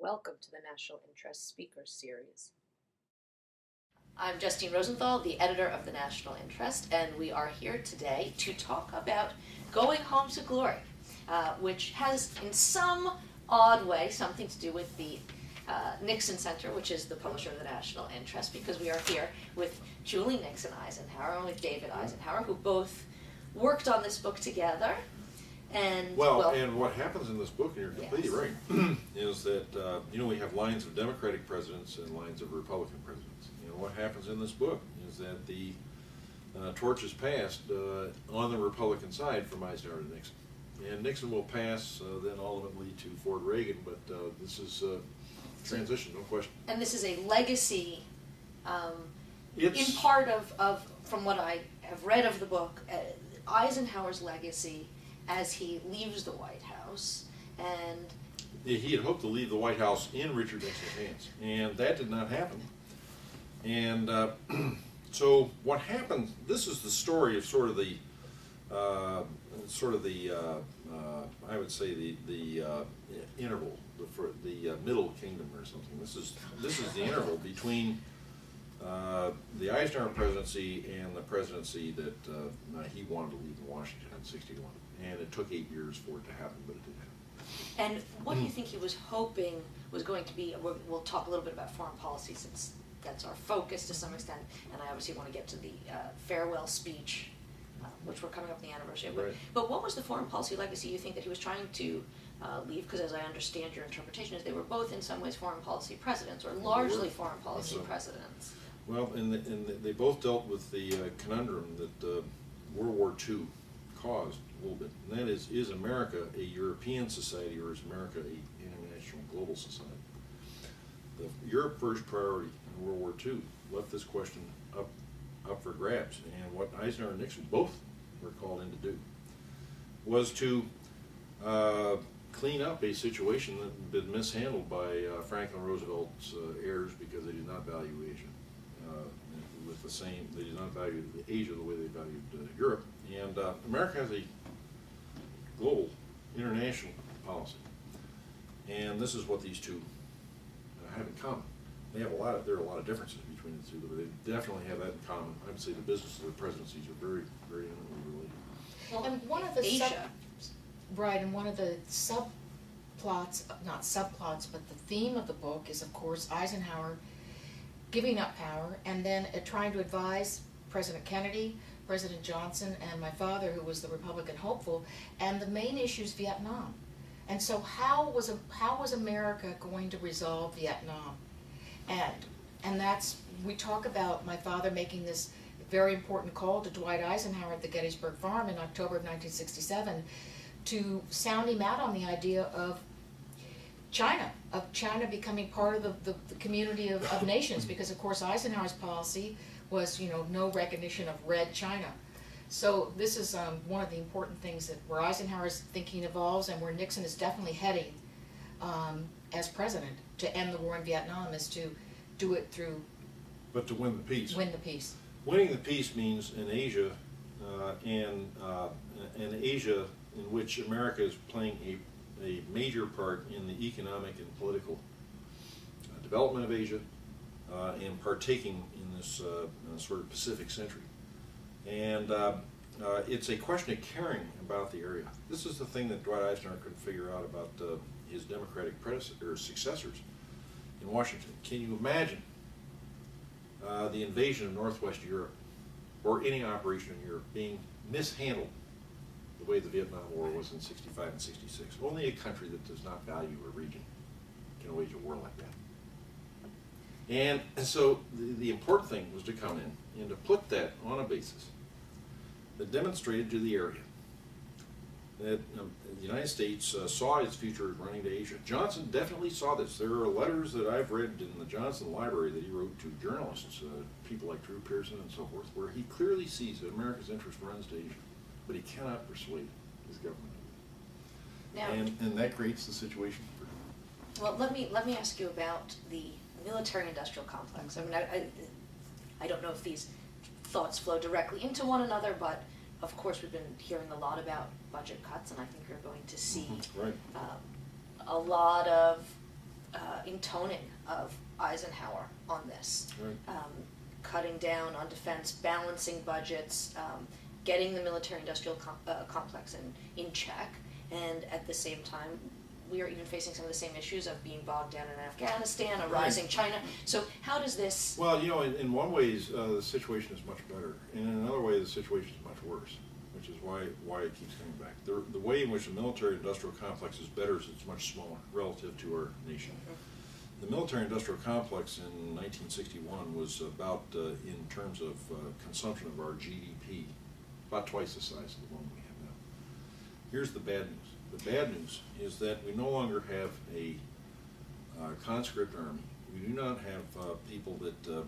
Welcome to the National Interest Speakers Series. I'm Justine Rosenthal, the editor of the National Interest, and we are here today to talk about Going Home to Glory, which has, in some odd way, something to do with the Nixon Center, which is the publisher of the National Interest, because we are here with Julie Nixon Eisenhower and with David Eisenhower, who both worked on this book together. And and what happens in this book, and you're completely right, is that we have lines of Democratic presidents and lines of Republican presidents. What happens in this book is that the torch is passed on the Republican side from Eisenhower to Nixon, and Nixon will pass then ultimately to Ford Reagan. But this is transition, no question. And this is a legacy, in part of from what I have read of the book, Eisenhower's legacy as he leaves the White House. And he had hoped to leave the White House in Richard Nixon's hands, and that did not happen. And so what happened, this is the story of sort of the I would say the interval, the middle kingdom or something. This is the interval between the Eisenhower presidency and the presidency that he wanted to leave in Washington in '61. And it took 8 years for it to happen, but it did happen. And what do you think he was hoping was going to be? We'll talk a little bit about foreign policy since that's our focus to some extent, and I obviously want to get to the farewell speech, which we're coming up on the anniversary of. Right. But what was the foreign policy legacy you think that he was trying to leave? Because as I understand your interpretation is they were both in some ways foreign policy presidents, or largely foreign policy presidents. Well, and they both dealt with the conundrum that World War II caused a little bit, and that is America a European society, or is America an international global society? The Europe first priority in World War II left this question up for grabs, and what Eisenhower and Nixon both were called in to do was to clean up a situation that had been mishandled by Franklin Roosevelt's heirs, because they did not value Asia they did not value Asia the way they valued Europe. And America has a global, international policy, and this is what these two have in common. There are a lot of differences between the two, but they definitely have that in common. I would say the businesses of the presidencies are very, very intimately related. Well, and one of the Asia. and one of the subplots, not subplots, but the theme of the book is, of course, Eisenhower giving up power and then trying to advise President Kennedy, President Johnson, and my father, who was the Republican hopeful, and the main issue is Vietnam. And so how was America going to resolve Vietnam? And that's, we talk about my father making this very important call to Dwight Eisenhower at the Gettysburg Farm in October of 1967 to sound him out on the idea of China becoming part of the community of nations, because of course Eisenhower's policy was, no recognition of Red China. So this is one of the important things that where Eisenhower's thinking evolves, and where Nixon is definitely heading as president to end the war in Vietnam, is to do it through. But to win the peace. Win the peace. Winning the peace means in Asia, and Asia, in which America is playing a major part in the economic and political development of Asia, and partaking in this sort of Pacific century. And it's a question of caring about the area. This is the thing that Dwight Eisenhower couldn't figure out about his Democratic successors in Washington. Can you imagine the invasion of Northwest Europe, or any operation in Europe, being mishandled the way the Vietnam War was in '65 and '66? Only a country that does not value a region can wage a war like that. And so the important thing was to come in and to put that on a basis that demonstrated to the area that the United States saw its future running to Asia. Johnson definitely saw this. There are letters that I've read in the Johnson Library that he wrote to journalists, people like Drew Pearson and so forth, where he clearly sees that America's interest runs to Asia, but he cannot persuade his government. Now, and that creates the situation. well, let me ask you about the military-industrial complex. I mean, I don't know if these thoughts flow directly into one another, but of course we've been hearing a lot about budget cuts, and I think you're going to see Right. a lot of intoning of Eisenhower on this. Right. Cutting down on defense, balancing budgets, getting the military-industrial complex in check, and at the same time, we are even facing some of the same issues of being bogged down in Afghanistan, a rising China. So how does this... Well, in one way, the situation is much better, and in another way, the situation is much worse, which is why it keeps coming back. The way in which the military-industrial complex is better is it's much smaller relative to our nation. Mm-hmm. The military-industrial complex in 1961 was about, in terms of consumption of our GDP, about twice the size of the one we have now. Here's the bad news. The bad news is that we no longer have a conscript army. We do not have people that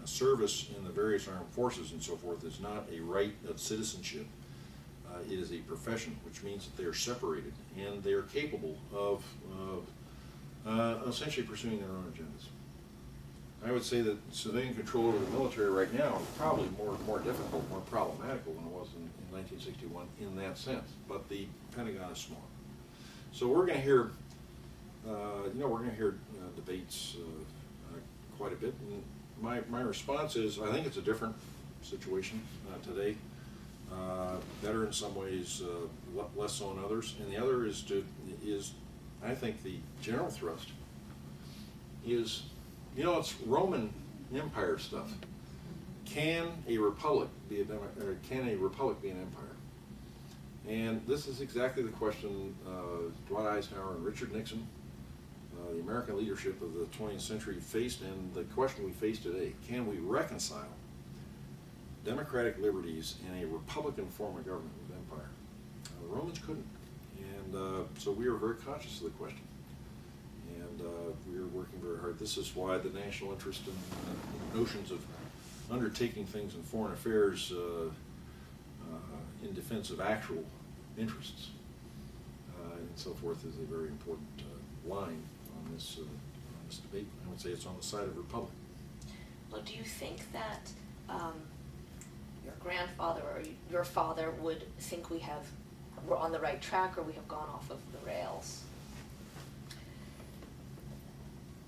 service in the various armed forces and so forth is not a right of citizenship. It is a profession, which means that they are separated and they are capable of essentially pursuing their own agendas. I would say that civilian control over the military right now is probably more difficult, more problematical than it was in 1961 in that sense. But the Pentagon is small, so we're going to hear, debates quite a bit. And my response is, I think it's a different situation today. Better in some ways, less so in others. And the other is I think the general thrust is, it's Roman Empire stuff. Can a republic be an empire? And this is exactly the question Dwight Eisenhower and Richard Nixon, the American leadership of the 20th century, faced, and the question we face today. Can we reconcile democratic liberties and a republican form of government with empire? The Romans couldn't. And so we are very conscious of the question. And we are working very hard. This is why the national interest and notions of undertaking things in foreign affairs in defense of actual interests and so forth is a very important line on this debate. I would say it's on the side of republic. Well, do you think that your grandfather or your father would think we're on the right track, or we have gone off of the rails?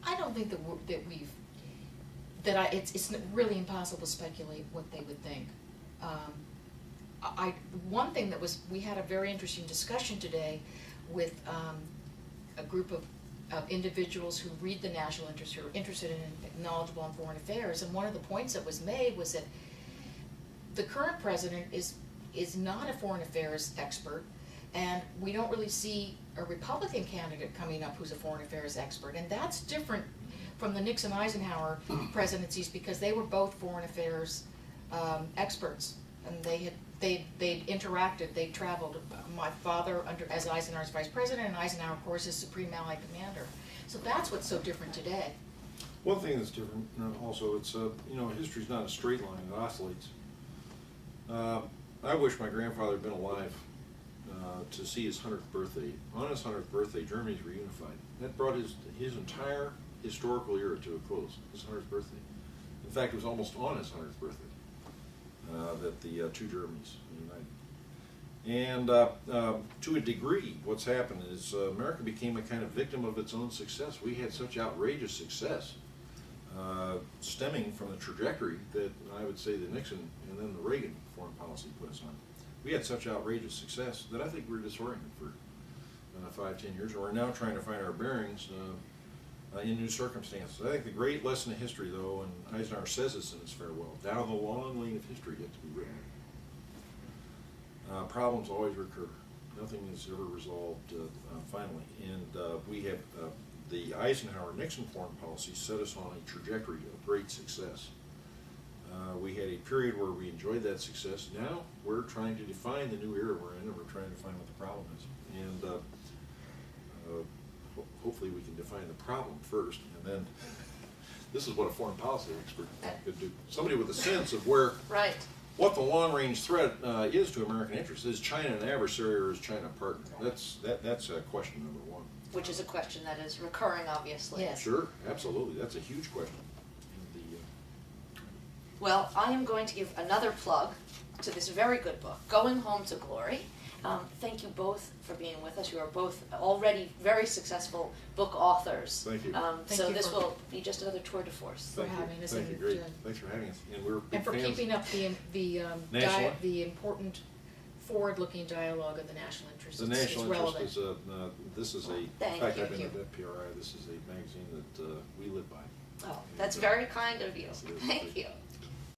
I don't think it's really impossible to speculate what they would think. One thing we had a very interesting discussion today with a group of individuals who read the national interest, who are interested in knowledgeable on foreign affairs, and one of the points that was made was that the current president is not a foreign affairs expert, and we don't really see a Republican candidate coming up who's a foreign affairs expert, and that's different from the Nixon-Eisenhower presidencies, because they were both foreign affairs experts, and they'd interacted, they'd traveled. My father as Eisenhower's vice president, and Eisenhower, of course, as Supreme Allied Commander. So that's what's so different today. One thing that's different also, it's history's not a straight line, it oscillates. I wish my grandfather had been alive to see his 100th birthday. On his 100th birthday, Germany's reunified. That brought his entire historical era to a close, his 100th birthday. In fact, it was almost on his 100th birthday that the two Germanys united. And to a degree, what's happened is America became a kind of victim of its own success. We had such outrageous success stemming from the trajectory that I would say the Nixon and then the Reagan foreign policy put us on. We had such outrageous success that I think we were disoriented for 5-10 years, and we're now trying to find our bearings in new circumstances. I think the great lesson of history, though, and Eisenhower says this in his farewell, down the long lane of history yet to be written. Problems always recur. Nothing is ever resolved finally. And we have the Eisenhower-Nixon foreign policy set us on a trajectory of great success. We had a period where we enjoyed that success. Now we're trying to define the new era we're in, and we're trying to find what the problem is. And hopefully we can define the problem first, and then this is what a foreign policy expert could do. Somebody with a sense of where, right, what the long-range threat is to American interests. Is China an adversary or is China a partner? That's question number one. Which is a question that is recurring, obviously. Yes. Sure, absolutely. That's a huge question. Well, I am going to give another plug to this very good book, Going Home to Glory. Thank you both for being with us. You are both already very successful book authors. Thank you. Thank So you this for- will be just another tour de force. for Thank you. having us Thank you, and, great. Thanks for having us. And we're big and for fans. keeping up National- the important forward-looking dialogue of the national interest. The It's national relevant. interest is, this is a, in Thank fact, you. I've been Thank at PRI, this is a magazine that we live by. Oh, that's very kind of you. Yes, it is. Thank you.